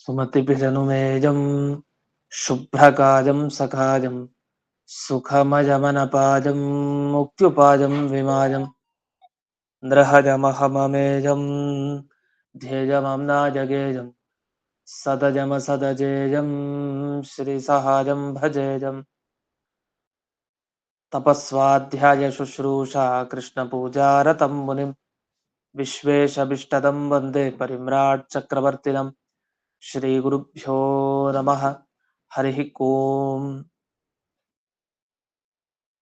सुमतिभिजनुमेजं शुभ्रकाजं सखाजं सुखमजमनपाजं मुक्त्युपाजं विमाजं नृहजमहममेजं ध्येयमम्नाजगेजं सदजमसदजेजं श्रीसहाजं भजेजं तपस्वाध्याय शुश्रूषा कृष्णपूजारतं मुनिं विश्वेशभिष्टदं वन्दे परिम्राट् चक्रवर्तिनं श्रीगुरुभ्यो नमः हरिः ओम्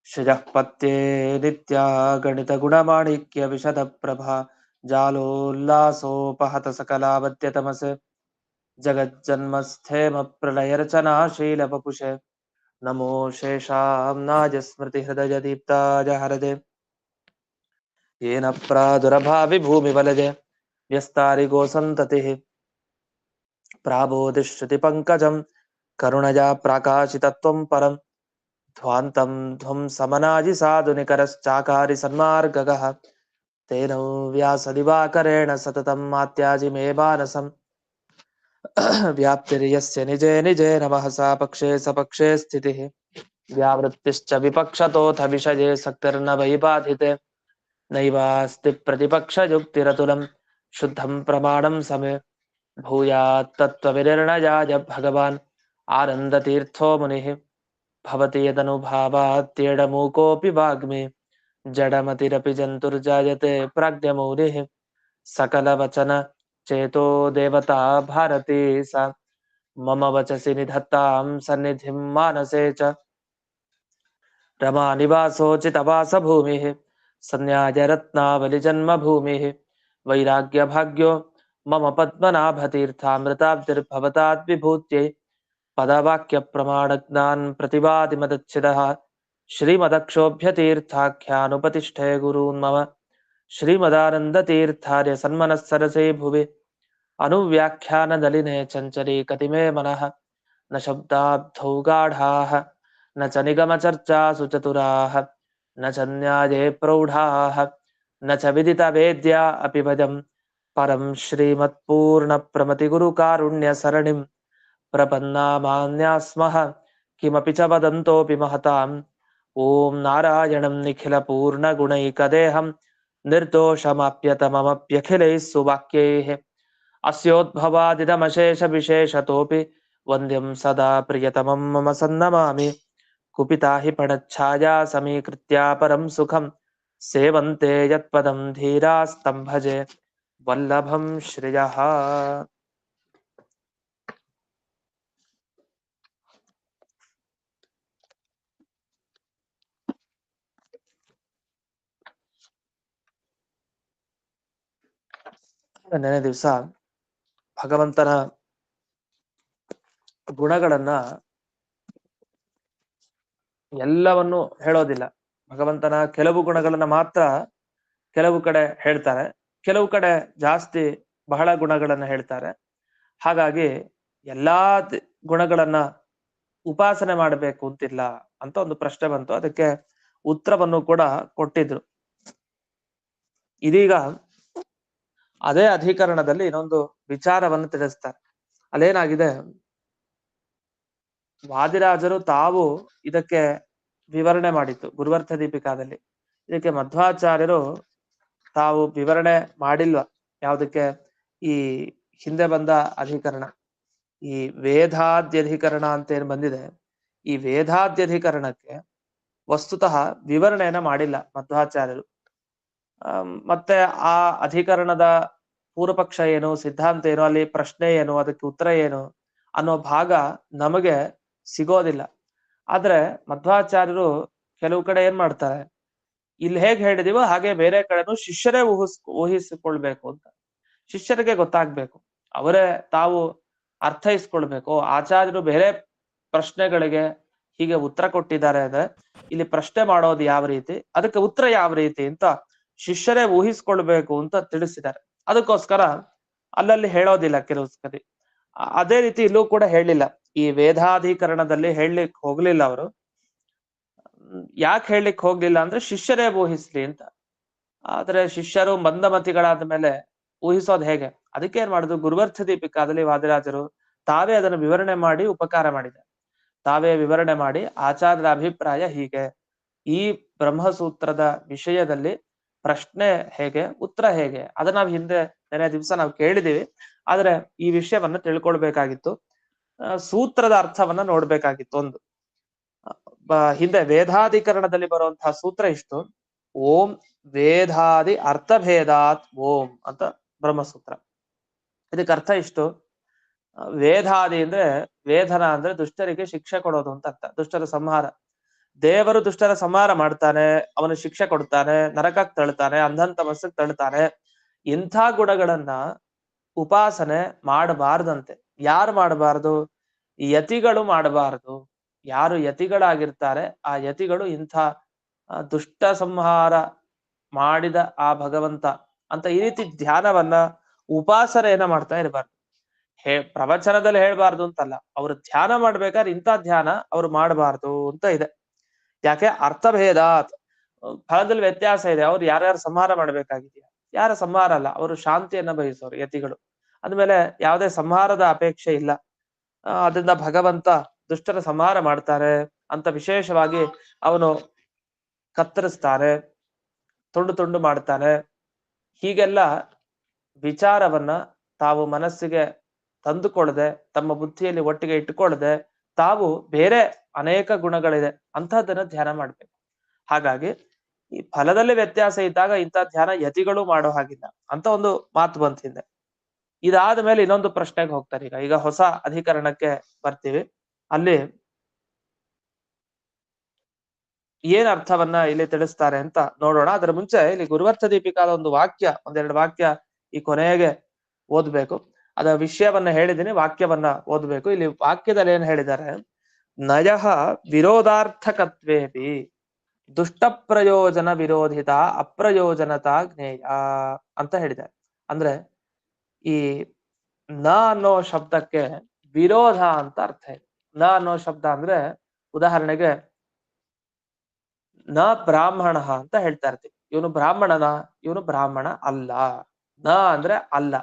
श्रियः पत्ये नित्या गणितगुणमाणिक्यविशदप्रभा जालोल्लासोपहत सकलावद्यतमसे जगज्जन्मस्थेमप्रलयरचनाशीलवपुषे नमो शेषाम्नाजस्मृतिहृदयदीप्ताय हरदे येन प्रादुरभाविभूमिवलजे व्यस्तारिगोसन्ततिः प्राबोधिश्रुतिपङ्कजं करुणया प्राकाशितत्वं परं ध्वान्तं ध्वं समनाजि साधुनिकरश्चाकारि सन्मार्गगः तेन व्यासदिवाकरेण सततं मात्याजि मे मानसं व्याप्तिर्यस्य निजे निजे नमः सा पक्षे सपक्षे स्थितिः व्यावृत्तिश्च विपक्षतोऽथ विषये सक्तिर्न वै बाधिते नैवास्ति प्रतिपक्षयुक्तिरतुलं शुद्धं प्रमाणं समे भूयात् तत्त्वविनिर्णयाय भगवान् आनन्दतीर्थो मुनिः भवति यदनुभावात्येडमूकोऽपि वाग्मी जडमतिरपि जन्तुर्जायते प्राज्ञमौलिः सकलवचन चेतो देवता भारती सा मम वचसि निधत्तां सन्निधिं मानसे च रमानिवासोचितवासभूमिः सन्न्यायरत्नावलिजन्मभूमिः वैराग्यभाग्यो मम पद्मनाभतीर्थामृताब्धिर्भवताद्विभूत्यै पदवाक्यप्रमाणज्ञान् प्रतिवादिमदच्छिदः श्रीमदक्षोभ्यतीर्थाख्यानुपतिष्ठे गुरून् मम श्रीमदानन्दतीर्थार्य सन्मनःसरसे भुवि अनुव्याख्याननलिने चञ्चले कतिमे मनः न शब्दाब्धौ गाढाः न च निगमचर्चासु चतुराः न च न्याये प्रौढाः न च विदितवेद्या अपि भजं परं श्रीमत्पूर्णप्रमतिगुरुकारुण्यसरणिं प्रपन्नामान्यास्मः किमपि च वदन्तोऽपि महताम् ॐ नारायणं निखिलपूर्णगुणैकदेहं निर्दोषमाप्यतममप्यखिलैः सुवाक्यैः अस्योद्भवादिदमशेषविशेषतोऽपि वन्द्यं सदा प्रियतमं मम सन्नमामि कुपिता हि पणच्छाया समीकृत्या परं सुखं सेवन्ते यत्पदं धीरास्तं भजे वल्लभं श्रियः ನೆನೆ ದಿವಸ ಭಗವಂತನ ಗುಣಗಳನ್ನ ಎಲ್ಲವನ್ನು ಹೇಳೋದಿಲ್ಲ. ಭಗವಂತನ ಕೆಲವು ಗುಣಗಳನ್ನ ಮಾತ್ರ ಕೆಲವು ಕಡೆ ಹೇಳ್ತಾರೆ, ಕೆಲವು ಕಡೆ ಜಾಸ್ತಿ ಬಹಳ ಗುಣಗಳನ್ನ ಹೇಳ್ತಾರೆ. ಹಾಗಾಗಿ ಎಲ್ಲಾ ಗುಣಗಳನ್ನ ಉಪಾಸನೆ ಮಾಡಬೇಕು ಅಂತಿಲ್ಲ ಅಂತ ಒಂದು ಪ್ರಶ್ನೆ ಬಂತು. ಅದಕ್ಕೆ ಉತ್ತರವನ್ನು ಕೂಡ ಕೊಟ್ಟಿದ್ರು. ಇದೀಗ ಅದೇ ಅಧಿಕರಣದಲ್ಲಿ ಇನ್ನೊಂದು ವಿಚಾರವನ್ನು ತಿಳಿಸ್ತಾರೆ. ಅಲ್ಲೇನಾಗಿದೆ, ವಾದಿರಾಜರು ತಾವು ಇದಕ್ಕೆ ವಿವರಣೆ ಮಾಡಿತ್ತು ಗುರುವರ್ಥ ದೀಪಿಕಾದಲ್ಲಿ. ಇದಕ್ಕೆ ಮಧ್ವಾಚಾರ್ಯರು ತಾವು ವಿವರಣೆ ಮಾಡಿಲ್ವ. ಯಾವುದಕ್ಕೆ? ಈ ಹಿಂದೆ ಬಂದ ಅಧಿಕರಣ, ಈ ವೇದಾದ್ಯಧಿಕರಣ ಅಂತ ಏನ್ ಬಂದಿದೆ, ಈ ವೇದಾದ್ಯಧಿಕರಣಕ್ಕೆ ವಸ್ತುತಃ ವಿವರಣೆಯನ್ನ ಮಾಡಿಲ್ಲ ಮಧ್ವಾಚಾರ್ಯರು. ಮತ್ತೆ ಆ ಅಧಿಕರಣದ ಪೂರ್ವಪಕ್ಷ ಏನು, ಸಿದ್ಧಾಂತ ಏನು, ಅಲ್ಲಿ ಪ್ರಶ್ನೆ ಏನು, ಅದಕ್ಕೆ ಉತ್ತರ ಏನು ಅನ್ನೋ ಭಾಗ ನಮಗೆ ಸಿಗೋದಿಲ್ಲ. ಆದ್ರೆ ಮಧ್ವಾಚಾರ್ಯರು ಕೆಲವು ಕಡೆ ಏನ್ ಮಾಡ್ತಾರೆ, ಇಲ್ಲಿ ಹೇಗೆ ಹೇಳಿದೀವೋ ಹಾಗೆ ಬೇರೆ ಕಡೆನೂ ಶಿಷ್ಯರೇ ಊಹಿಸಿಕೊಳ್ಬೇಕು ಅಂತ, ಶಿಷ್ಯರಿಗೆ ಗೊತ್ತಾಗ್ಬೇಕು, ಅವರೇ ತಾವು ಅರ್ಥೈಸ್ಕೊಳ್ಬೇಕು. ಆಚಾರ್ಯರು ಬೇರೆ ಪ್ರಶ್ನೆಗಳಿಗೆ ಹೀಗೆ ಉತ್ತರ ಕೊಟ್ಟಿದ್ದಾರೆ ಅಂದ್ರೆ ಇಲ್ಲಿ ಪ್ರಶ್ನೆ ಮಾಡೋದು ಯಾವ ರೀತಿ, ಅದಕ್ಕೆ ಉತ್ತರ ಯಾವ ರೀತಿ ಅಂತ ಶಿಷ್ಯರೇ ಊಹಿಸ್ಕೊಳ್ಬೇಕು ಅಂತ ತಿಳಿಸಿದ್ದಾರೆ. ಅದಕ್ಕೋಸ್ಕರ ಅಲ್ಲಲ್ಲಿ ಹೇಳೋದಿಲ್ಲ ಕೆಲವು ಸರಿ. ಅದೇ ರೀತಿ ಇಲ್ಲೂ ಕೂಡ ಹೇಳಿಲ್ಲ. ಈ ವೇದಾಧಿಕರಣದಲ್ಲಿ ಹೇಳಲಿಕ್ಕೆ ಹೋಗ್ಲಿಲ್ಲ ಅವರು. ಯಾಕೆ ಹೇಳಲಿಕ್ಕೆ ಹೋಗ್ಲಿಲ್ಲ ಅಂದ್ರೆ ಶಿಷ್ಯರೇ ಊಹಿಸ್ಲಿ ಅಂತ. ಆದ್ರೆ ಶಿಷ್ಯರು ಮಂದಮತಿಗಳಾದ ಮೇಲೆ ಊಹಿಸೋದು ಹೇಗೆ? ಅದಕ್ಕೆ ಏನ್ ಮಾಡುದು, ಗುರುವರ್ಥ ದೀಪಿಕಾದಲ್ಲಿ ವಾದಿರಾಜರು ತಾವೇ ಅದನ್ನು ವಿವರಣೆ ಮಾಡಿ ಉಪಕಾರ ಮಾಡಿದ್ದಾರೆ. ತಾವೇ ವಿವರಣೆ ಮಾಡಿ ಆಚಾರ್ಯರ ಅಭಿಪ್ರಾಯ ಹೀಗೆ, ಈ ಬ್ರಹ್ಮಸೂತ್ರದ ವಿಷಯದಲ್ಲಿ ಪ್ರಶ್ನೆ ಹೇಗೆ, ಉತ್ತರ ಹೇಗೆ, ಅದನ್ನ ನಾವು ಹಿಂದೆ ನೆನೆ ದಿವಸ ನಾವು ಕೇಳಿದೀವಿ. ಆದ್ರೆ ಈ ವಿಷಯವನ್ನ ತಿಳ್ಕೊಳ್ಬೇಕಾಗಿತ್ತು. ಸೂತ್ರದ ಅರ್ಥವನ್ನ ನೋಡ್ಬೇಕಾಗಿತ್ತು. ಒಂದು ಹಿಂದೆ ವೇದಾಧಿಕರಣದಲ್ಲಿ ಬರುವಂತಹ ಸೂತ್ರ ಇಷ್ಟು: ಓಂ ವೇದಾದಿ ಅರ್ಥಭೇದಾತ್ ಓಂ ಅಂತ ಬ್ರಹ್ಮಸೂತ್ರ. ಇದಕ್ಕೆ ಅರ್ಥ ಇಷ್ಟು: ವೇದಾದಿ ಅಂದ್ರೆ ವೇದನ ಅಂದ್ರೆ ದುಷ್ಟರಿಗೆ ಶಿಕ್ಷೆ ಕೊಡೋದು ಅಂತ ಅರ್ಥ, ದುಷ್ಟರ ಸಂಹಾರ. ದೇವರು ದುಷ್ಟರ ಸಂಹಾರ ಮಾಡ್ತಾನೆ, ಅವನು ಶಿಕ್ಷೆ ಕೊಡ್ತಾನೆ, ನರಕಕ್ಕೆ ತಳ್ತಾನೆ, ಅಂಧನ್ ತಮಸ್ಸಕ್ಕೆ ತಳ್ತಾನೆ. ಇಂಥ ಗುಣಗಳನ್ನ ಉಪಾಸನೆ ಮಾಡಬಾರ್ದಂತೆ. ಯಾರು ಮಾಡಬಾರ್ದು? ಯತಿಗಳು ಮಾಡಬಾರದು. ಯಾರು ಯತಿಗಳಾಗಿರ್ತಾರೆ ಆ ಯತಿಗಳು ಇಂಥ ದುಷ್ಟ ಸಂಹಾರ ಮಾಡಿದ ಆ ಭಗವಂತ ಅಂತ ಈ ರೀತಿ ಧ್ಯಾನವನ್ನ ಉಪಾಸನೆಯನ್ನ ಮಾಡ್ತಾ ಇರಬಾರ್ದು. ಪ್ರವಚನದಲ್ಲಿ ಹೇಳ್ಬಾರ್ದು ಅಂತಲ್ಲ, ಅವರು ಧ್ಯಾನ ಮಾಡ್ಬೇಕಾದ್ರೆ ಇಂಥ ಧ್ಯಾನ ಅವ್ರು ಮಾಡಬಾರ್ದು ಅಂತ ಇದೆ. ಯಾಕೆ? ಅರ್ಥಭೇದ, ಫಲದಲ್ಲಿ ವ್ಯತ್ಯಾಸ ಇದೆ. ಅವ್ರು ಯಾರ್ಯಾರು ಸಂಹಾರ ಮಾಡ್ಬೇಕಾಗಿದೆಯಾ? ಯಾರ ಸಂಹಾರ ಅಲ್ಲ, ಅವರು ಶಾಂತಿಯನ್ನ ಬಯಸೋರು ಯತಿಗಳು. ಅಂದ್ಮೇಲೆ ಯಾವುದೇ ಸಂಹಾರದ ಅಪೇಕ್ಷೆ ಇಲ್ಲ. ಅದರಿಂದ ಭಗವಂತ ದುಷ್ಟರ ಸಂಹಾರ ಮಾಡ್ತಾರೆ ಅಂತ ವಿಶೇಷವಾಗಿ ಅವನು ಕತ್ತರಿಸ್ತಾನೆ, ತುಂಡು ತುಂಡು ಮಾಡ್ತಾನೆ. ಹೀಗೆಲ್ಲ ವಿಚಾರವನ್ನ ತಾವು ಮನಸ್ಸಿಗೆ ತಂದುಕೊಳ್ಳದೆ, ತಮ್ಮ ಬುದ್ಧಿಯಲ್ಲಿ ಒಟ್ಟಿಗೆ ಇಟ್ಟುಕೊಳ್ಳದೆ, ತಾವು ಬೇರೆ ಅನೇಕ ಗುಣಗಳಿದೆ ಅಂತಹದನ್ನ ಧ್ಯಾನ ಮಾಡ್ಬೇಕು. ಹಾಗಾಗಿ ಈ ಫಲದಲ್ಲಿ ವ್ಯತ್ಯಾಸ ಇದ್ದಾಗ ಇಂಥ ಧ್ಯಾನ ಯತಿಗಳು ಮಾಡೋ ಹಾಗಿಲ್ಲ ಅಂತ ಒಂದು ಮಾತು ಬಂತ ಹಿಂದೆ. ಇದಾದ ಮೇಲೆ ಇನ್ನೊಂದು ಪ್ರಶ್ನೆಗೆ ಹೋಗ್ತಾರೆ. ಈಗ ಹೊಸ ಅಧಿಕರಣಕ್ಕೆ ಬರ್ತೀವಿ. ಅಲ್ಲಿ ಏನ್ ಅರ್ಥವನ್ನ ಇಲ್ಲಿ ತಿಳಿಸ್ತಾರೆ ಅಂತ ನೋಡೋಣ. ಅದರ ಮುಂಚೆ ಇಲ್ಲಿ ಗುರುವರ್ಥ ದೀಪಿಕಾದ ಒಂದು ವಾಕ್ಯ, ಒಂದೆರಡು ವಾಕ್ಯ ಈ ಕೊನೆಗೆ ಓದ್ಬೇಕು. ಅದ ವಿಷಯವನ್ನ ಹೇಳಿದೀನಿ, ವಾಕ್ಯವನ್ನ ಓದ್ಬೇಕು. ಇಲ್ಲಿ ವಾಕ್ಯದಲ್ಲಿ ಏನ್ ಹೇಳಿದ್ದಾರೆ: ನಯಃ ವಿರೋಧಾರ್ಥಕತ್ವೇಪಿ ದುಷ್ಟ ಪ್ರಯೋಜನ ವಿರೋಧಿತ ಅಪ್ರಯೋಜನತಾ ಜ್ಞೇಯ ಅಂತ ಹೇಳಿದ್ದಾರೆ. ಅಂದ್ರೆ ಈ ನ ಅನ್ನೋ ಶಬ್ದಕ್ಕೆ ವಿರೋಧ ಅಂತ ಅರ್ಥ ಇದೆ. ನ ಅನ್ನೋ ಶಬ್ದ ಅಂದ್ರೆ ಉದಾಹರಣೆಗೆ ನ ಬ್ರಾಹ್ಮಣ ಅಂತ ಹೇಳ್ತಾ ಇರ್ತೀವಿ. ಇವನು ಬ್ರಾಹ್ಮಣನ? ಇವನು ಬ್ರಾಹ್ಮಣ ಅಲ್ಲ. ನ ಅಂದ್ರೆ ಅಲ್ಲ,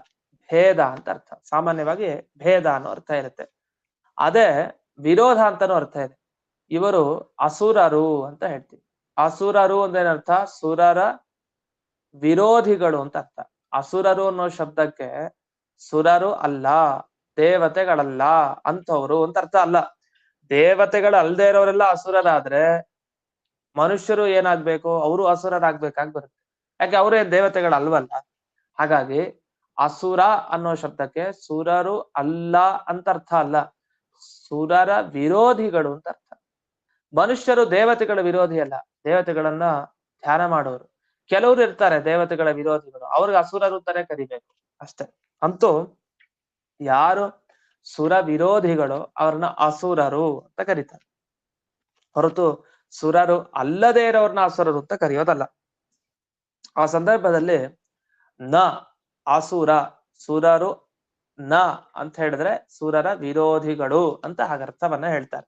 ಭೇದ ಅಂತ ಅರ್ಥ. ಸಾಮಾನ್ಯವಾಗಿ ಭೇದ ಅನ್ನೋ ಅರ್ಥ ಇರುತ್ತೆ. ಅದೇ ವಿರೋಧ ಅಂತಾನೂ ಅರ್ಥ ಇದೆ. ಇವರು ಅಸುರರು ಅಂತ ಹೇಳ್ತೀವಿ. ಅಸುರರು ಅಂದ್ರೇನರ್ಥ? ಸುರರ ವಿರೋಧಿಗಳು ಅಂತ ಅರ್ಥ. ಅಸುರರು ಅನ್ನೋ ಶಬ್ದಕ್ಕೆ ಸುರರು ಅಲ್ಲ, ದೇವತೆಗಳಲ್ಲ ಅಂತವ್ರು ಅಂತ ಅರ್ಥ ಅಲ್ಲ. ದೇವತೆಗಳು ಅಲ್ದೇ ಇರೋರೆಲ್ಲ ಅಸುರರಾದ್ರೆ ಮನುಷ್ಯರು ಏನಾಗ್ಬೇಕು? ಅವರು ಅಸುರರಾಗ್ಬೇಕಾಗಿ ಬರುತ್ತೆ. ಯಾಕೆ? ಅವರೇ ದೇವತೆಗಳಲ್ವಲ್ಲ. ಹಾಗಾಗಿ ಅಸುರ ಅನ್ನೋ ಶಬ್ದಕ್ಕೆ ಸುರರು ಅಲ್ಲ ಅಂತ ಅರ್ಥ ಅಲ್ಲ, ಸುರರ ವಿರೋಧಿಗಳು ಅಂತ ಅರ್ಥ. ಮನುಷ್ಯರು ದೇವತೆಗಳ ವಿರೋಧಿ ಅಲ್ಲ, ದೇವತೆಗಳನ್ನ ಧ್ಯಾನ ಮಾಡೋರು. ಕೆಲವರು ಇರ್ತಾರೆ ದೇವತೆಗಳ ವಿರೋಧಿಗಳು, ಅವ್ರಿಗೆ ಅಸುರರು ಅಂತಾನೆ ಕರಿಬೇಕು ಅಷ್ಟೇ. ಅಂತೂ ಯಾರು ಸುರ ವಿರೋಧಿಗಳು ಅವ್ರನ್ನ ಅಸುರರು ಅಂತ ಕರೀತಾರೆ, ಹೊರತು ಸುರರು ಅಲ್ಲದೇ ಇರೋರ್ನ ಅಸುರರು ಅಂತ ಕರೆಯೋದಲ್ಲ. ಆ ಸಂದರ್ಭದಲ್ಲಿ ನ ಅಸುರ, ಸುರರು ನ ಅಂತ ಹೇಳಿದ್ರೆ ಸುರರ ವಿರೋಧಿಗಳು ಅಂತ ಹಾಗರ್ಥವನ್ನ ಹೇಳ್ತಾರೆ.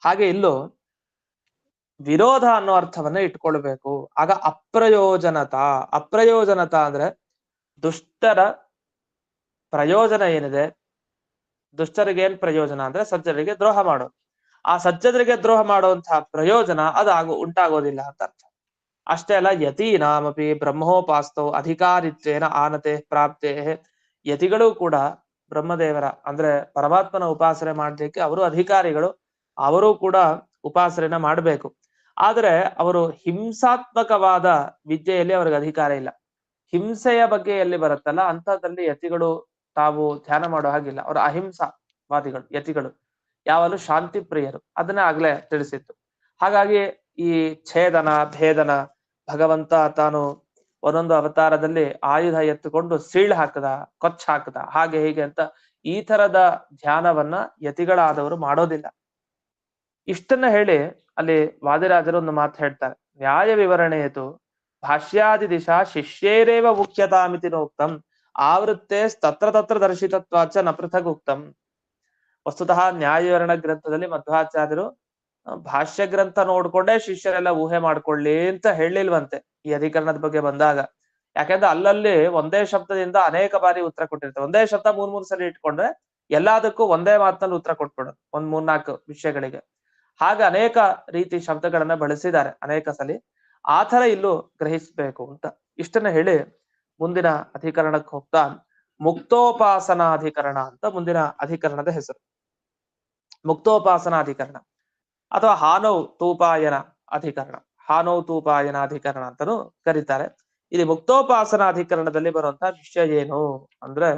ಹಾಗೆ ಇಲ್ಲೂ ವಿರೋಧ ಅನ್ನೋ ಅರ್ಥವನ್ನ ಇಟ್ಕೊಳ್ಬೇಕು. ಆಗ ಅಪ್ರಯೋಜನತಾ, ಅಪ್ರಯೋಜನತಾ ಅಂದ್ರೆ ದುಷ್ಟರ ಪ್ರಯೋಜನ ಏನಿದೆ, ದುಷ್ಟರಿಗೆ ಏನ್ ಪ್ರಯೋಜನ ಅಂದ್ರೆ ಸಜ್ಜನರಿಗೆ ದ್ರೋಹ ಮಾಡೋದು. ಆ ಸಜ್ಜನರಿಗೆ ದ್ರೋಹ ಮಾಡುವಂತಹ ಪ್ರಯೋಜನ ಅದು ಉಂಟಾಗೋದಿಲ್ಲ ಅಂತ ಅರ್ಥ. ಅಷ್ಟೇ ಅಲ್ಲ, ಯತೀನಾಮಪಿ ಬ್ರಹ್ಮೋಪಾಸ್ತೋ ಅಧಿಕಾರಿತ್ವೇನ ಆನತೆ ಪ್ರಾಪ್ತೆ. ಯತಿಗಳು ಕೂಡ ಬ್ರಹ್ಮದೇವರ ಅಂದ್ರೆ ಪರಮಾತ್ಮನ ಉಪಾಸನೆ ಮಾಡ್ಲಿಕ್ಕೆ ಅವರು ಅಧಿಕಾರಿಗಳು, ಅವರು ಕೂಡ ಉಪಾಸನೆನ ಮಾಡ್ಬೇಕು. ಆದ್ರೆ ಅವರು ಹಿಂಸಾತ್ಮಕವಾದ ವಿದ್ಯೆಯಲ್ಲಿ ಅವ್ರಿಗೆ ಅಧಿಕಾರ ಇಲ್ಲ. ಹಿಂಸೆಯ ಬಗ್ಗೆ ಎಲ್ಲಿ ಬರುತ್ತಲ್ಲ ಅಂತಹದ್ರಲ್ಲಿ ಯತಿಗಳು ತಾವು ಧ್ಯಾನ ಮಾಡೋ ಹಾಗಿಲ್ಲ. ಅವರು ಅಹಿಂಸಾವಾದಿಗಳು ಯತಿಗಳು, ಯಾವಲ್ಲೂ ಶಾಂತಿ ಪ್ರಿಯರು. ಅದನ್ನ ಆಗ್ಲೇ ತಿಳಿಸಿತ್ತು. ಹಾಗಾಗಿ ಈ ಛೇದನ ಭೇದನ, ಭಗವಂತ ತಾನು ಒಂದೊಂದು ಅವತಾರದಲ್ಲಿ ಆಯುಧ ಎತ್ತುಕೊಂಡು ಸೀಳ್ ಹಾಕದ, ಕೊಚ್ಚ ಹಾಕದ, ಹಾಗೆ ಹೀಗೆ ಅಂತ ಈ ತರದ ಧ್ಯಾನವನ್ನ ಯತಿಗಳಾದವರು ಮಾಡೋದಿಲ್ಲ. ಇಷ್ಟನ್ನ ಹೇಳಿ ಅಲ್ಲಿ ವಾದಿರಾಜರು ಒಂದು ಮಾತು ಹೇಳ್ತಾರೆ: ನ್ಯಾಯ ವಿವರಣೆಯತು ಭಾಷ್ಯಾದಿ ದಿಶಾ ಶಿಷ್ಯೇರೇವ ಮುಖ್ಯತಾಮಿತಿ ನೋಕ್ತಂ ಆವೃತ್ತೆ ತತ್ರ ತತ್ರ ದರ್ಶಿತತ್ವಾಚ ನ ಪೃಥಗ್ ಉಕ್ತಂ. ವಸ್ತುತಃ ನ್ಯಾಯ ವಿವರಣ ಗ್ರಂಥದಲ್ಲಿ ಮಧ್ವಾಚಾರ್ಯರು ಭಾಷ್ಯ ಗ್ರಂಥ ನೋಡ್ಕೊಂಡೇ ಶಿಷ್ಯರೆಲ್ಲ ಊಹೆ ಮಾಡ್ಕೊಳ್ಳಿ ಅಂತ ಹೇಳಿಲ್ವಂತೆ ಈ ಅಧಿಕರಣದ ಬಗ್ಗೆ ಬಂದಾಗ. ಯಾಕೆಂದ್ರೆ ಅಲ್ಲಲ್ಲಿ ಒಂದೇ ಶಬ್ದದಿಂದ ಅನೇಕ ಬಾರಿ ಉತ್ತರ ಕೊಟ್ಟಿರ್ತಾರೆ. ಒಂದೇ ಶಬ್ದ ಮೂರ್ ಸಲ ಇಟ್ಕೊಂಡ್ರೆ ಎಲ್ಲದಕ್ಕೂ ಒಂದೇ ಮಾತಿನಲ್ಲಿ ಉತ್ತರ ಕೊಟ್ಬಿಡೋದು ಒಂದ್ 3-4 ವಿಷಯಗಳಿಗೆ. ಹಾಗೆ ಅನೇಕ ರೀತಿ ಶಬ್ದಗಳನ್ನ ಬಳಸಿದ್ದಾರೆ ಅನೇಕ ಸಲಿ. ಆ ತರ ಇಲ್ಲೂ ಗ್ರಹಿಸ್ಬೇಕು ಅಂತ ಇಷ್ಟನ್ನ ಹೇಳಿ ಮುಂದಿನ ಅಧಿಕರಣಕ್ಕೆ ಹೋಗ್ತಾ ಮುಕ್ತೋಪಾಸನಾಧಿಕರಣ ಅಂತ ಮುಂದಿನ ಅಧಿಕರಣದ ಹೆಸರು. ಮುಕ್ತೋಪಾಸನಾಧಿಕರಣ ಅಥವಾ ಹಾನೌತೂಪಾಯನ ಅಧಿಕರಣ, ಹಾನೌತೂಪಾಯನಾಧಿಕರಣ ಅಂತಾನೂ ಕರೀತಾರೆ. ಇಲ್ಲಿ ಮುಕ್ತೋಪಾಸನಾಧಿಕರಣದಲ್ಲಿ ಬರುವಂತಹ ವಿಷಯ ಏನು ಅಂದ್ರೆ,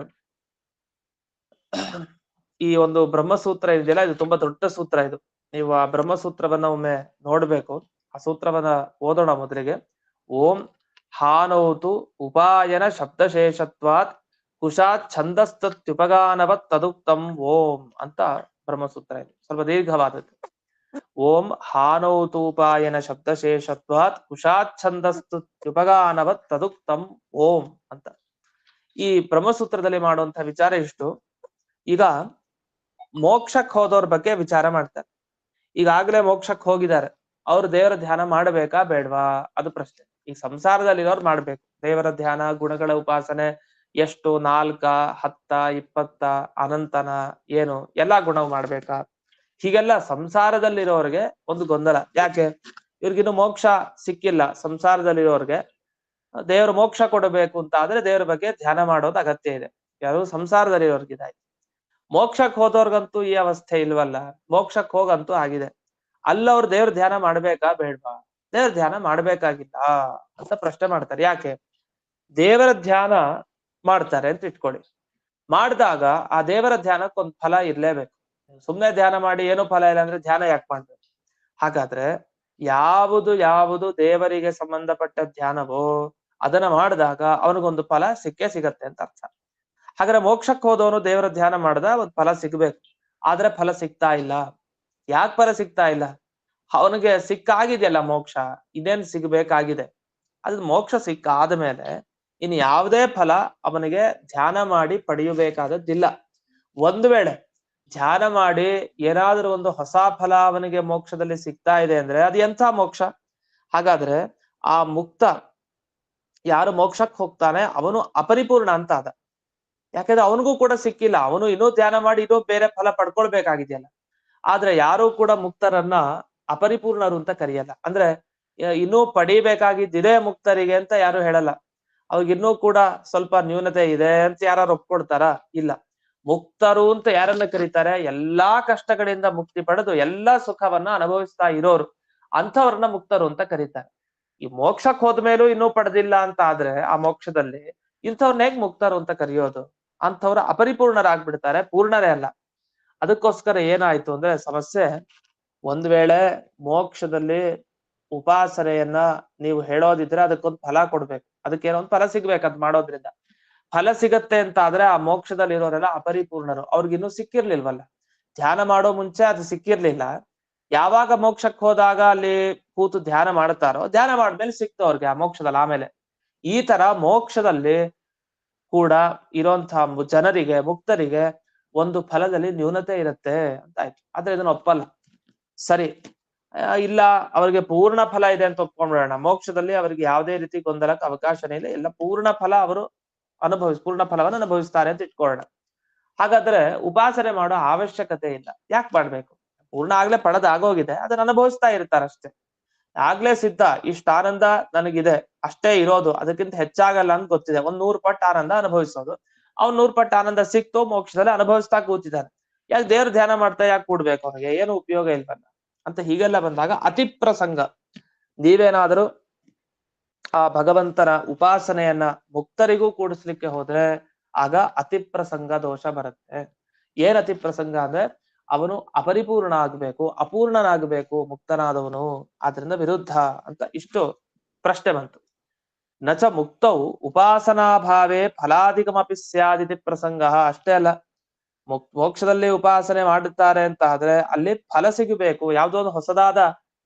ಈ ಒಂದು ಬ್ರಹ್ಮಸೂತ್ರ ಇದೆಯಲ್ಲ, ಇದು ತುಂಬಾ ದೊಡ್ಡ ಸೂತ್ರ. ಇದು ನೀವು ಆ ಬ್ರಹ್ಮಸೂತ್ರವನ್ನ ಒಮ್ಮೆ ನೋಡ್ಬೇಕು. ಆ ಸೂತ್ರವನ್ನ ಓದೋಣ ಮೊದಲಿಗೆ. ಓಂ ಹಾನೌತು ಉಪಾಯನ ಶಬ್ದಶೇಷತ್ವಾತ್ ಕುಶಾತ್ ಛಂದಸ್ತತ್ಯುಪಗಾನವತ್ ತದುಕ್ತಂ ಓಂ ಅಂತ ಬ್ರಹ್ಮಸೂತ್ರ ಇದೆ. ಸ್ವಲ್ಪ ದೀರ್ಘವಾದದ್ದು. ಓಂ ಹಾನೌತೂಪಾಯನ ಶಬ್ದಶೇಷತ್ವಾತ್ ಕುಶಾತ್ ಛಂದಸ್ತುತ್ಯುಪಗಾನವತ್ ತದುಕ್ತಂ ಓಂ ಅಂತ. ಈ ಬ್ರಹ್ಮಸೂತ್ರದಲ್ಲಿ ಮಾಡುವಂತಹ ವಿಚಾರ ಇಷ್ಟು. ಈಗ ಮೋಕ್ಷಕ್ಕೆ ಹೋದವ್ರ ಬಗ್ಗೆ ವಿಚಾರ ಮಾಡ್ತಾರೆ. ಈಗಾಗಲೇ ಮೋಕ್ಷಕ್ಕೆ ಹೋಗಿದ್ದಾರೆ, ಅವ್ರು ದೇವರ ಧ್ಯಾನ ಮಾಡಬೇಕಾ ಬೇಡ್ವಾ ಅದು ಪ್ರಶ್ನೆ. ಈ ಸಂಸಾರದಲ್ಲಿರೋರು ಮಾಡ್ಬೇಕು ದೇವರ ಧ್ಯಾನ, ಗುಣಗಳ ಉಪಾಸನೆ. ಎಷ್ಟು 4, 10, 20 ಅನಂತನ ಏನು ಎಲ್ಲಾ ಗುಣವು ಮಾಡ್ಬೇಕಾ? ಹೀಗೆಲ್ಲ ಸಂಸಾರದಲ್ಲಿರೋರ್ಗೆ ಒಂದು ಗೊಂದಲ. ಯಾಕೆ? ಇವ್ರಿಗಿನ್ನು ಮೋಕ್ಷ ಸಿಕ್ಕಿಲ್ಲ. ಸಂಸಾರದಲ್ಲಿರೋರ್ಗೆ ದೇವರು ಮೋಕ್ಷ ಕೊಡಬೇಕು ಅಂತ ಆದ್ರೆ ದೇವರ ಬಗ್ಗೆ ಧ್ಯಾನ ಮಾಡೋದು ಅಗತ್ಯ ಇದೆ. ಯಾರು? ಸಂಸಾರದಲ್ಲಿರೋರ್ಗಿದಾಯ್ತು. ಮೋಕ್ಷಕ್ಕೆ ಹೋದವ್ರಿಗಂತೂ ಈ ಅವಸ್ಥೆ ಇಲ್ವಲ್ಲ. ಮೋಕ್ಷಕ್ಕೆ ಹೋಗಂತೂ ಆಗಿದೆ. ಅಲ್ಲವ್ರು ದೇವ್ರ ಧ್ಯಾನ ಮಾಡ್ಬೇಕಾ ಬೇಡ್ವಾ? ದೇವ್ರ ಧ್ಯಾನ ಮಾಡ್ಬೇಕಾಗಿಲ್ಲ ಅಂತ ಪ್ರಶ್ನೆ ಮಾಡ್ತಾರೆ. ಯಾಕೆ? ದೇವರ ಧ್ಯಾನ ಮಾಡ್ತಾರೆ ಅಂತ ಇಟ್ಕೊಳ್ಳಿ. ಮಾಡಿದಾಗ ಆ ದೇವರ ಧ್ಯಾನಕ್ಕೊಂದು ಫಲ ಇರ್ಲೇಬೇಕು. ಸುಮ್ನೆ ಧ್ಯಾನ ಮಾಡಿ ಏನೂ ಫಲ ಇಲ್ಲ ಅಂದ್ರೆ ಧ್ಯಾನ ಯಾಕೆ ಮಾಡ್ಬೇಕು? ಹಾಗಾದ್ರೆ ಯಾವುದು ದೇವರಿಗೆ ಸಂಬಂಧಪಟ್ಟ ಧ್ಯಾನವೋ ಅದನ್ನ ಮಾಡಿದಾಗ ಅವನಿಗೊಂದು ಫಲ ಸಿಕ್ಕೇ ಸಿಗತ್ತೆ ಅಂತ ಅರ್ಥ. ಹಾಗಾದ್ರೆ ಮೋಕ್ಷಕ್ಕೆ ಹೋದವನು ದೇವರ ಧ್ಯಾನ ಮಾಡ್ದ ಒಂದು ಫಲ ಸಿಗ್ಬೇಕು. ಆದ್ರೆ ಫಲ ಸಿಗ್ತಾ ಇಲ್ಲ. ಯಾಕೆ ಫಲ ಸಿಗ್ತಾ ಇಲ್ಲ? ಅವನಿಗೆ ಸಿಕ್ಕಾಗಿದೆಯಲ್ಲ ಮೋಕ್ಷ, ಇನ್ನೇನ್ ಸಿಗ್ಬೇಕಾಗಿದೆ. ಅದು ಮೋಕ್ಷ ಸಿಕ್ಕಾದ ಮೇಲೆ ಇನ್ನು ಯಾವುದೇ ಫಲ ಅವನಿಗೆ ಧ್ಯಾನ ಮಾಡಿ ಪಡೆಯಬೇಕಾದದ್ದಿಲ್ಲ. ಒಂದು ವೇಳೆ ಧ್ಯಾನ ಮಾಡಿ ಏನಾದ್ರೂ ಒಂದು ಹೊಸ ಫಲ ಅವನಿಗೆ ಮೋಕ್ಷದಲ್ಲಿ ಸಿಗ್ತಾ ಇದೆ ಅಂದ್ರೆ ಅದು ಎಂಥ ಮೋಕ್ಷ? ಹಾಗಾದ್ರೆ ಆ ಮುಕ್ತ ಯಾರು ಮೋಕ್ಷಕ್ಕೆ ಹೋಗ್ತಾನೆ ಅವನು ಅಪರಿಪೂರ್ಣ ಅಂತ ಆದ. ಯಾಕಂದ್ರೆ ಅವನಿಗೂ ಕೂಡ ಸಿಕ್ಕಿಲ್ಲ. ಅವನು ಇನ್ನೂ ಧ್ಯಾನ ಮಾಡಿ ಇನ್ನೂ ಬೇರೆ ಫಲ ಪಡ್ಕೊಳ್ಬೇಕಾಗಿದೆಯಲ್ಲ. ಆದ್ರೆ ಯಾರು ಕೂಡ ಮುಕ್ತರನ್ನ ಅಪರಿಪೂರ್ಣರು ಅಂತ ಕರೆಯಲ್ಲ. ಅಂದ್ರೆ ಇನ್ನೂ ಪಡಿಬೇಕಾಗಿದ್ದಿದೆ ಮುಕ್ತರಿಗೆ ಅಂತ ಯಾರು ಹೇಳಲ್ಲ. ಅವ್ರಿಗಿನ್ನೂ ಕೂಡ ಸ್ವಲ್ಪ ನ್ಯೂನತೆ ಇದೆ ಅಂತ ಯಾರು ಒಪ್ಕೊಳ್ತಾರ? ಇಲ್ಲ. ಮುಕ್ತರು ಅಂತ ಯಾರನ್ನ ಕರೀತಾರೆ? ಎಲ್ಲಾ ಕಷ್ಟಗಳಿಂದ ಮುಕ್ತಿ ಪಡೆದು ಎಲ್ಲಾ ಸುಖವನ್ನ ಅನುಭವಿಸ್ತಾ ಇರೋರು, ಅಂಥವ್ರನ್ನ ಮುಕ್ತರು ಅಂತ ಕರೀತಾರೆ. ಈ ಮೋಕ್ಷಕ್ಕೆ ಹೋದ್ಮೇಲೂ ಇನ್ನೂ ಪಡೆದಿಲ್ಲ ಅಂತ ಆದ್ರೆ ಆ ಮೋಕ್ಷದಲ್ಲಿ ಇಂಥವ್ರನ್ನ ಹೇಗ್ ಮುಕ್ತರು ಅಂತ ಕರೆಯೋದು? ಅಂಥವ್ರು ಅಪರಿಪೂರ್ಣರಾಗ್ಬಿಡ್ತಾರೆ, ಪೂರ್ಣರೇ ಅಲ್ಲ. ಅದಕ್ಕೋಸ್ಕರ ಏನಾಯ್ತು ಅಂದ್ರೆ ಸಮಸ್ಯೆ, ಒಂದ್ ವೇಳೆ ಮೋಕ್ಷದಲ್ಲಿ ಉಪಾಸನೆಯನ್ನ ನೀವು ಹೇಳೋದಿದ್ರೆ ಅದಕ್ಕೊಂದು ಫಲ ಕೊಡ್ಬೇಕು. ಅದಕ್ಕೇನೋ ಒಂದು ಫಲ ಸಿಗ್ಬೇಕು ಅದ್ ಮಾಡೋದ್ರಿಂದ. ಫಲ ಸಿಗತ್ತೆ ಅಂತ ಆದ್ರೆ ಆ ಮೋಕ್ಷದಲ್ಲಿ ಇರೋರೆಲ್ಲ ಅಪರಿಪೂರ್ಣರು. ಅವ್ರಿಗಿನ್ನೂ ಸಿಕ್ಕಿರ್ಲಿಲ್ವಲ್ಲ. ಧ್ಯಾನ ಮಾಡೋ ಮುಂಚೆ ಅದು ಸಿಕ್ಕಿರ್ಲಿಲ್ಲ. ಯಾವಾಗ ಮೋಕ್ಷಕ್ಕೆ ಹೋದಾಗ ಅಲ್ಲಿ ಕೂತು ಧ್ಯಾನ ಮಾಡ್ತಾರೋ ಧ್ಯಾನ ಮಾಡ್ಮೇಲೆ ಸಿಕ್ತು ಅವ್ರಿಗೆ ಆ ಮೋಕ್ಷದಲ್ಲಿ. ಆಮೇಲೆ ಈ ತರ ಮೋಕ್ಷದಲ್ಲಿ ಕೂಡ ಇರೋಂತಹ ಜನರಿಗೆ, ಮುಕ್ತರಿಗೆ ಒಂದು ಫಲದಲ್ಲಿ ನ್ಯೂನತೆ ಇರುತ್ತೆ ಅಂತ ಆಯ್ತು. ಆದ್ರೆ ಇದನ್ನ ಒಪ್ಪಲ್ಲ. ಸರಿ, ಇಲ್ಲ ಅವ್ರಿಗೆ ಪೂರ್ಣ ಫಲ ಇದೆ ಅಂತ ಒಪ್ಕೊಂಡ್ಬಿಡೋಣ. ಮೋಕ್ಷದಲ್ಲಿ ಅವರಿಗೆ ಯಾವುದೇ ರೀತಿ ಗೊಂದಲಕ್ಕೆ ಅವಕಾಶನೇ ಇಲ್ಲ. ಎಲ್ಲ ಪೂರ್ಣ ಫಲ ಅವರು ಪೂರ್ಣ ಫಲವನ್ನು ಅನುಭವಿಸ್ತಾರೆ ಅಂತ ಇಟ್ಕೊಳ್ಳೋಣ. ಹಾಗಾದ್ರೆ ಉಪಾಸನೆ ಮಾಡೋ ಅವಶ್ಯಕತೆ ಇಲ್ಲ. ಯಾಕೆ ಮಾಡ್ಬೇಕು? ಪೂರ್ಣ ಆಗ್ಲೇ ಪಡೆದ ಆಗೋಗಿದೆ, ಅದನ್ನ ಅನುಭವಿಸ್ತಾ ಇರ್ತಾರಷ್ಟೇ. ಆಗ್ಲೇ ಸಿದ್ಧ, ಇಷ್ಟ ಆನಂದ ನನಗಿದೆ ಅಷ್ಟೇ ಇರೋದು, ಅದಕ್ಕಿಂತ ಹೆಚ್ಚಾಗಲ್ಲ ಅಂತ ಗೊತ್ತಿದೆ. 100 ಪಟ್ಟು ಆನಂದ ಅನುಭವಿಸೋದು. ಅವ್ನು 100 ಪಟ್ಟು ಆನಂದ ಸಿಕ್ತು, ಮೋಕ್ಷದಲ್ಲಿ ಅನುಭವಿಸ್ತಾ ಕೂತಿದ್ದಾನೆ. ಯಾಕೆ ದೇವ್ರ ಧ್ಯಾನ ಮಾಡ್ತಾ ಯಾಕೆ ಕೂಡ್ಬೇಕು? ಅವನಿಗೆ ಏನು ಉಪಯೋಗ ಇಲ್ವಲ್ಲ ಅಂತ. ಹೀಗೆಲ್ಲ ಬಂದಾಗ ಅತಿ ಪ್ರಸಂಗ. ನೀವೇನಾದರೂ ಆ ಭಗವಂತನ ಉಪಾಸನೆಯನ್ನ ಮುಕ್ತರಿಗೂ ಕೂಡಿಸ್ಲಿಕ್ಕೆ ಹೋದ್ರೆ ಆಗ ಅತಿ ಪ್ರಸಂಗ ದೋಷ ಬರುತ್ತೆ. ಏನ್ ಅತಿ ಪ್ರಸಂಗ ಅಂದ್ರೆ ಅವನು ಅಪರಿಪೂರ್ಣ ಆಗ್ಬೇಕು, ಅಪೂರ್ಣನಾಗಬೇಕು ಮುಕ್ತನಾದವನು. ಆದ್ರಿಂದ ವಿರುದ್ಧ ಅಂತ ಇಷ್ಟು ಪ್ರಶ್ನೆ ಬಂತು. ನಚ ಮುಕ್ತವು ಉಪಾಸನಾಭಾವೇ ಫಲಾಧಿಕಮಪಿ ಸ್ಯಾದಿತಿ ಪ್ರಸಂಗ. ಅಷ್ಟೇ ಅಲ್ಲ, ಮೋಕ್ಷದಲ್ಲಿ ಉಪಾಸನೆ ಮಾಡುತ್ತಾರೆ ಅಂತ ಆದ್ರೆ ಅಲ್ಲಿ ಫಲ ಸಿಗಬೇಕು, ಯಾವುದೋ ಒಂದು ಹೊಸದಾದ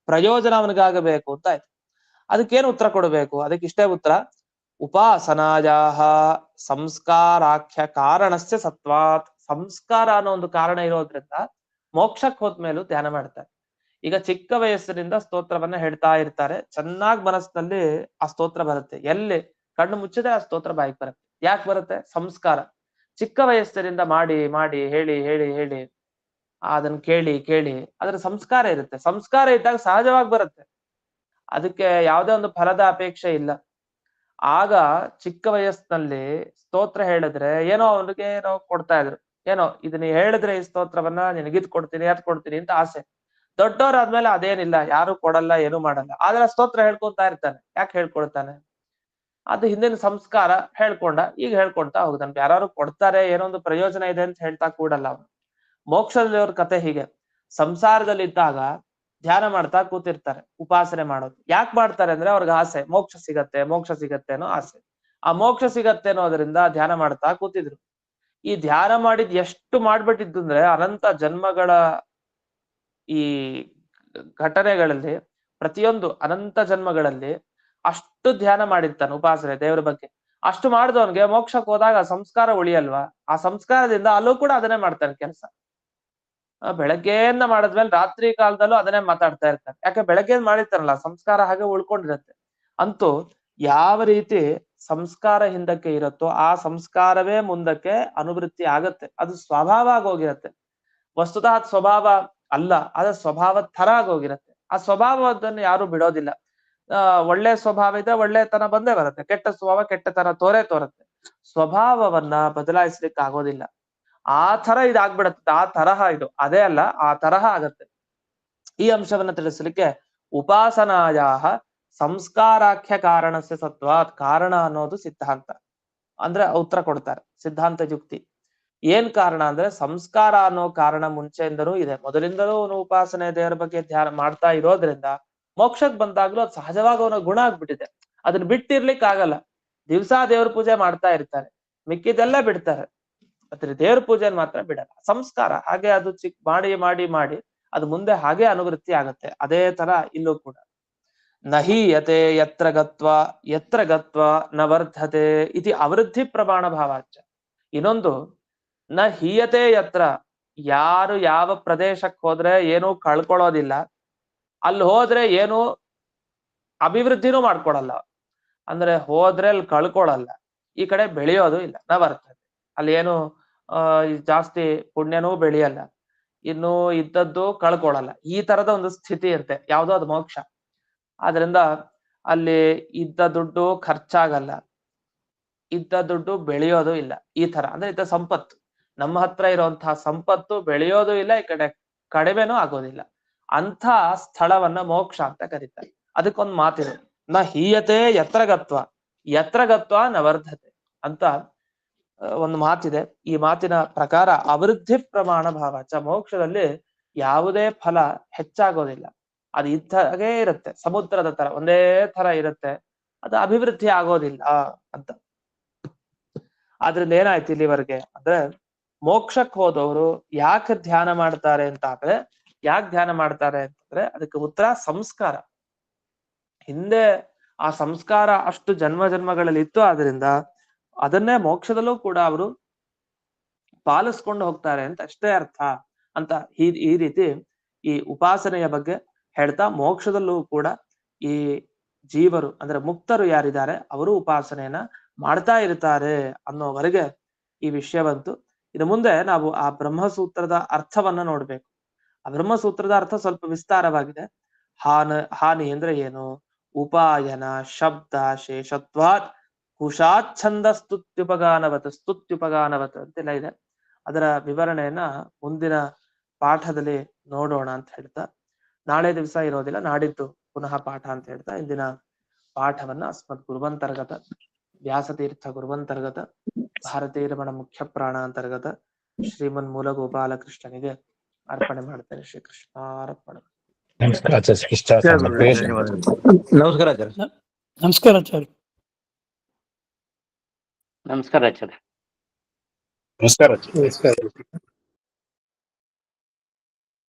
ಪ್ರಯೋಜನ ಅವನಿಗಾಗಬೇಕು ಅಂತ ಆಯ್ತು. ಅದಕ್ಕೇನು ಉತ್ತರ ಕೊಡಬೇಕು? ಅದಕ್ಕೆ ಇಷ್ಟೇ ಉತ್ತರ. ಉಪಾಸನಾಯಾಹ ಸಂಸ್ಕಾರಾಖ್ಯ ಕಾರಣಸ್ಯ ಸತ್ವಾತ್. ಸಂಸ್ಕಾರ ಅನ್ನೋ ಒಂದು ಕಾರಣ ಇರೋದ್ರಿಂದ ಮೋಕ್ಷಕ್ಕೆ ಹೋದ್ಮೇಲೂ ಧ್ಯಾನ ಮಾಡ್ತಾರೆ. ಈಗ ಚಿಕ್ಕ ವಯಸ್ಸಿನಿಂದ ಸ್ತೋತ್ರವನ್ನ ಹೇಳ್ತಾ ಇರ್ತಾರೆ, ಚೆನ್ನಾಗ್ ಮನಸ್ಸಿನಲ್ಲಿ ಆ ಸ್ತೋತ್ರ ಬರುತ್ತೆ. ಎಲ್ಲಿ ಕಣ್ಣು ಮುಚ್ಚಿದ್ರೆ ಆ ಸ್ತೋತ್ರ ಬಾಯಿಗೆ ಬರುತ್ತೆ. ಯಾಕೆ ಬರುತ್ತೆ? ಸಂಸ್ಕಾರ. ಚಿಕ್ಕ ವಯಸ್ಸಿನಿಂದ ಮಾಡಿ ಮಾಡಿ ಹೇಳಿ ಹೇಳಿ ಹೇಳಿ ಅದನ್ನ ಕೇಳಿ ಕೇಳಿ ಅದ್ರ ಸಂಸ್ಕಾರ ಇರುತ್ತೆ. ಸಂಸ್ಕಾರ ಇದ್ದಾಗ ಸಹಜವಾಗಿ ಬರುತ್ತೆ. ಅದಕ್ಕೆ ಯಾವುದೇ ಒಂದು ಫಲದ ಅಪೇಕ್ಷೆ ಇಲ್ಲ. ಆಗ ಚಿಕ್ಕ ವಯಸ್ಸಿನಲ್ಲಿ ಸ್ತೋತ್ರ ಹೇಳಿದ್ರೆ ಏನೋ ಅವನಿಗೆ ಏನೋ ಕೊಡ್ತಾ ಇದ್ರು. ಏನೋ ಇದನ್ನ ಹೇಳಿದ್ರೆ ಈ ಸ್ತೋತ್ರವನ್ನ ನಿನಗಿದ್ ಕೊಡ್ತೀನಿ ಅದ್ ಕೊಡ್ತೀನಿ ಅಂತ ಆಸೆ. ದೊಡ್ಡವರಾದ್ಮೇಲೆ ಅದೇನಿಲ್ಲ, ಯಾರು ಕೊಡಲ್ಲ, ಏನು ಮಾಡಲ್ಲ. ಆದ್ರೆ ಸ್ತೋತ್ರ ಹೇಳ್ಕೊಂತಾ ಇರ್ತಾನೆ. ಯಾಕೆ ಹೇಳ್ಕೊಳ್ತಾನೆ? ಅದು ಹಿಂದಿನ ಸಂಸ್ಕಾರ ಹೇಳ್ಕೊಂಡ, ಈಗ ಹೇಳ್ಕೊಳ್ತಾ ಹೋಗ್ತಾನೆ. ಯಾರು ಕೊಡ್ತಾರೆ, ಏನೋ ಒಂದು ಪ್ರಯೋಜನ ಇದೆ ಅಂತ ಹೇಳ್ತಾ ಕೂಡಲ್ಲ ಅವನು. ಮೋಕ್ಷದಲ್ಲಿವ್ರ ಕತೆ ಹೀಗೆ. ಸಂಸಾರದಲ್ಲಿದ್ದಾಗ ಧ್ಯಾನ ಮಾಡ್ತಾ ಕೂತಿರ್ತಾರೆ, ಉಪಾಸನೆ ಮಾಡೋದು. ಯಾಕೆ ಮಾಡ್ತಾರೆ ಅಂದ್ರೆ ಅವ್ರಿಗೆ ಆಸೆ, ಮೋಕ್ಷ ಸಿಗತ್ತೆ ಮೋಕ್ಷ ಸಿಗತ್ತೆ ಅನ್ನೋ ಆಸೆ. ಆ ಮೋಕ್ಷ ಸಿಗತ್ತೆ ಅನ್ನೋದ್ರಿಂದ ಧ್ಯಾನ ಮಾಡ್ತಾ ಕೂತಿದ್ರು. ಈ ಧ್ಯಾನ ಮಾಡಿದ್ ಎಷ್ಟು ಮಾಡ್ಬಿಟ್ಟಿದ್ದು ಅಂದ್ರೆ ಅನಂತ ಜನ್ಮಗಳ ಈ ಘಟನೆಗಳಲ್ಲಿ ಪ್ರತಿಯೊಂದು ಅನಂತ ಜನ್ಮಗಳಲ್ಲಿ ಅಷ್ಟು ಧ್ಯಾನ ಮಾಡಿರ್ತಾನೆ ಉಪಾಸನೆ ದೇವರ ಬಗ್ಗೆ. ಅಷ್ಟು ಮಾಡಿದವನ್ಗೆ ಮೋಕ್ಷಕ್ಕೆ ಹೋದಾಗ ಸಂಸ್ಕಾರ ಉಳಿಯಲ್ವಾ? ಆ ಸಂಸ್ಕಾರದಿಂದ ಅಲ್ಲೂ ಕೂಡ ಅದನ್ನೇ ಮಾಡ್ತಾನೆ ಕೆಲಸ. ಬೆಳಗ್ಗೆಯಿಂದ ಮಾಡಿದ್ಮೇಲೆ ರಾತ್ರಿ ಕಾಲದಲ್ಲೂ ಅದನ್ನೇ ಮಾತಾಡ್ತಾ ಇರ್ತಾರೆ. ಯಾಕೆ ಬೆಳಗ್ಗೆ ಮಾಡಿರ್ತಾರಲ್ಲ, ಸಂಸ್ಕಾರ ಹಾಗೆ ಉಳ್ಕೊಂಡಿರತ್ತೆ. ಅಂತೂ ಯಾವ ರೀತಿ ಸಂಸ್ಕಾರ ಹಿಂದಕ್ಕೆ ಇರುತ್ತೋ ಆ ಸಂಸ್ಕಾರವೇ ಮುಂದಕ್ಕೆ ಅನುವೃತ್ತಿ ಆಗತ್ತೆ. ಅದು ಸ್ವಭಾವ ಆಗೋಗಿರತ್ತೆ. ವಸ್ತುತಃ ಸ್ವಭಾವ ಅಲ್ಲ, ಅದ ಸ್ವಭಾವದ ತರ ಆಗೋಗಿರತ್ತೆ. ಆ ಸ್ವಭಾವದನ್ನು ಯಾರು ಬಿಡೋದಿಲ್ಲ. ಒಳ್ಳೆ ಸ್ವಭಾವ ಇದೆ, ಒಳ್ಳೆತನ ಬಂದೇ ಬರುತ್ತೆ. ಕೆಟ್ಟ ಸ್ವಭಾವ ಕೆಟ್ಟತನ ತೋರತ್ತೆ. ಸ್ವಭಾವವನ್ನ ಬದಲಾಯಿಸ್ಲಿಕ್ಕೆ ಆಗೋದಿಲ್ಲ. ಆ ತರ ಇದಾಗ್ಬಿಡತ್ತೆ. ಆ ತರಹ ಇದು ಅದೇ ಅಲ್ಲ, ಆ ತರಹ ಆಗತ್ತೆ. ಈ ಅಂಶವನ್ನ ತಿಳಿಸ್ಲಿಕ್ಕೆ ಉಪಾಸನಾಯಾಹ ಸಂಸ್ಕಾರಾಖ್ಯ ಕಾರಣಸ್ಯ ಸತ್ವಾತ್, ಕಾರಣ ಅನ್ನೋದು ಸಿದ್ಧಾಂತ ಅಂದ್ರೆ ಉತ್ತರ ಕೊಡ್ತಾರೆ ಸಿದ್ಧಾಂತ ಯುಕ್ತಿ. ಏನ್ ಕಾರಣ ಅಂದ್ರೆ ಸಂಸ್ಕಾರ ಅನ್ನೋ ಕಾರಣ ಮುಂಚೆಯಿಂದನೂ ಇದೆ. ಮೊದಲಿಂದಲೂ ಅವನು ಉಪಾಸನೆ ದೇವರ ಬಗ್ಗೆ ಧ್ಯಾನ ಮಾಡ್ತಾ ಇರೋದ್ರಿಂದ ಮೋಕ್ಷಕ್ ಬಂದಾಗ್ಲೂ ಅದು ಸಹಜವಾಗಿ ಅವನ ಗುಣ ಆಗ್ಬಿಟ್ಟಿದೆ. ಅದನ್ನ ಬಿಟ್ಟಿರ್ಲಿಕ್ಕೆ ಆಗಲ್ಲ. ದಿವ್ಸ ದೇವ್ರ ಪೂಜೆ ಮಾಡ್ತಾ ಇರ್ತಾರೆ, ಮಿಕ್ಕಿದೆಲ್ಲ ಬಿಡ್ತಾರೆ. ಮತ್ತೆ ದೇವ್ರ ಪೂಜೆನ ಮಾತ್ರ ಬಿಡಲ್ಲ. ಸಂಸ್ಕಾರ ಹಾಗೆ ಅದು ಮಾಡಿ ಮಾಡಿ ಮಾಡಿ ಅದು ಮುಂದೆ ಹಾಗೆ ಅನುವೃತ್ತಿ ಆಗತ್ತೆ. ಅದೇ ತರ ಇಲ್ಲೂ ಕೂಡ ನಹೀಯತೆ ಯತ್ರ ಗತ್ವ ನ ವರ್ಧತೆ ಇತಿ ಅವೃದ್ಧಿ ಪ್ರಮಾಣ ಭಾವಾಚ. ಇನ್ನೊಂದು ನ ಹೀಯತೆ ಯತ್ರ, ಯಾರು ಯಾವ ಪ್ರದೇಶಕ್ಕೆ ಹೋದ್ರೆ ಏನೂ ಕಳ್ಕೊಳ್ಳೋದಿಲ್ಲ, ಅಲ್ಲಿ ಹೋದ್ರೆ ಏನು ಅಭಿವೃದ್ಧಿನೂ ಮಾಡ್ಕೊಳಲ್ಲ. ಅಂದ್ರೆ ಹೋದ್ರೆ ಅಲ್ಲಿ ಕಳ್ಕೊಳಲ್ಲ, ಈ ಕಡೆ ಬೆಳೆಯೋದು ಇಲ್ಲ. ನ ವರ್ತತೆ, ಅಲ್ಲಿ ಏನು ಜಾಸ್ತಿ ಪುಣ್ಯನೂ ಬೆಳೆಯಲ್ಲ, ಇನ್ನು ಇದ್ದದ್ದು ಕಳ್ಕೊಳಲ್ಲ. ಈ ತರದ ಒಂದು ಸ್ಥಿತಿ ಇರುತ್ತೆ. ಯಾವ್ದೋ ಅದು ಮೋಕ್ಷ. ಆದ್ರಿಂದ ಅಲ್ಲಿ ಇದ್ದ ದುಡ್ಡು ಖರ್ಚಾಗಲ್ಲ, ಇದ್ದ ದುಡ್ಡು ಬೆಳೆಯೋದು ಇಲ್ಲ. ಈ ತರ ಅಂದ್ರೆ ಇದ್ದ ಸಂಪತ್ತು, ನಮ್ಮ ಹತ್ರ ಇರುವಂತಹ ಸಂಪತ್ತು ಬೆಳೆಯೋದು ಇಲ್ಲ, ಈ ಕಡೆ ಕಡಿಮೆನೂ ಆಗೋದಿಲ್ಲ. ಅಂಥ ಸ್ಥಳವನ್ನ ಮೋಕ್ಷ ಅಂತ ಕರೀತಾರೆ. ಅದಕ್ಕೊಂದು ಮಾತಿದೆ, ನ ಹೀಯತೆ ಯತ್ರ ಗತ್ವ ನ ವರ್ಧತೆ ಅಂತ ಒಂದು ಮಾತಿದೆ. ಈ ಮಾತಿನ ಪ್ರಕಾರ ಅವೃದ್ಧಿ ಪ್ರಮಾಣ ಭಾವಾಚ, ಮೋಕ್ಷದಲ್ಲಿ ಯಾವುದೇ ಫಲ ಹೆಚ್ಚಾಗೋದಿಲ್ಲ. ಅದು ಇದ್ದಾಗೆ ಇರುತ್ತೆ, ಸಮುದ್ರದ ತರ ಒಂದೇ ತರ ಇರುತ್ತೆ, ಅದು ಅಭಿವೃದ್ಧಿ ಆಗೋದಿಲ್ಲ ಅಂತ. ಆದ್ರಿಂದ ಏನಾಯ್ತು ಇಲ್ಲಿವರೆಗೆ ಅಂದ್ರೆ, ಮೋಕ್ಷಕ್ಕೆ ಹೋದವರು ಯಾಕೆ ಧ್ಯಾನ ಮಾಡ್ತಾರೆ ಅಂತ ಆದ್ರೆ, ಯಾಕೆ ಧ್ಯಾನ ಮಾಡ್ತಾರೆ ಅಂತಂದ್ರೆ ಅದಕ್ಕೆ ಉತ್ತರ ಸಂಸ್ಕಾರ. ಹಿಂದೆ ಆ ಸಂಸ್ಕಾರ ಅಷ್ಟು ಜನ್ಮಗಳಲ್ಲಿ ಇತ್ತು. ಆದ್ರಿಂದ ಅದನ್ನೇ ಮೋಕ್ಷದಲ್ಲೂ ಕೂಡ ಅವರು ಪಾಲಿಸ್ಕೊಂಡು ಹೋಗ್ತಾರೆ ಅಂತ ಅಷ್ಟೇ ಅರ್ಥ ಅಂತ ಈ ರೀತಿ ಈ ಉಪಾಸನೆಯ ಬಗ್ಗೆ ಹೇಳ್ತಾ, ಮೋಕ್ಷದಲ್ಲೂ ಕೂಡ ಈ ಜೀವರು ಅಂದ್ರೆ ಮುಕ್ತರು ಯಾರಿದ್ದಾರೆ ಅವರು ಉಪಾಸನೆಯನ್ನ ಮಾಡ್ತಾ ಇರ್ತಾರೆ ಅನ್ನೋವರೆಗೆ ಈ ವಿಷಯ ಬಂತು. ಇನ್ನು ಮುಂದೆ ನಾವು ಆ ಬ್ರಹ್ಮಸೂತ್ರದ ಅರ್ಥವನ್ನ ನೋಡ್ಬೇಕು. ಆ ಬ್ರಹ್ಮಸೂತ್ರದ ಅರ್ಥ ಸ್ವಲ್ಪ ವಿಸ್ತಾರವಾಗಿದೆ. ಹಾನಿ ಅಂದ್ರೆ ಏನು, ಉಪಾಯನ ಶಬ್ದ ಶೇಷತ್ವಾತ್ ಕುಶಾಚ್ಛಂದ ಸ್ತುತ್ಯುಪಗಾನವತ್ ಅಂತೆಲ್ಲ ಇದೆ. ಅದರ ವಿವರಣೆಯನ್ನ ಮುಂದಿನ ಪಾಠದಲ್ಲಿ ನೋಡೋಣ ಅಂತ ಹೇಳ್ತಾ, ನಾಳೆ ದಿವಸ ಇರೋದಿಲ್ಲ, ನಾಡಿದ್ದು ಪುನಃ ಪಾಠ ಅಂತ ಹೇಳ್ತಾ ಇಂದಿನ ಪಾಠವನ್ನ ಅಸ್ಮತ್ ಗುರುವಂತರ್ಗತ ವ್ಯಾಸತೀರ್ಥ ಗುರುವಂತರ್ಗತ ಭಾರತೀರಮಣ ಮುಖ್ಯ ಪ್ರಾಣ ಅಂತರ್ಗತ ಶ್ರೀಮನ್ ಮೂಲ ಗೋಪಾಲಕೃಷ್ಣನಿಗೆ ಅರ್ಪಣೆ ಮಾಡ್ತೇನೆ. ಶ್ರೀಕೃಷ್ಣಾರ್ಪಣ. ನಮಸ್ಕಾರ ಆಚಾರ್ಯ. ನಮಸ್ಕಾರ ಆಚಾರ್ಯ. ನಮಸ್ಕಾರ ಆಚಾರ್ಯ. ನಮಸ್ಕಾರ ಆಚಾರ್ಯ. ನಮಸ್ಕಾರ ಆಚಾರ್ಯ.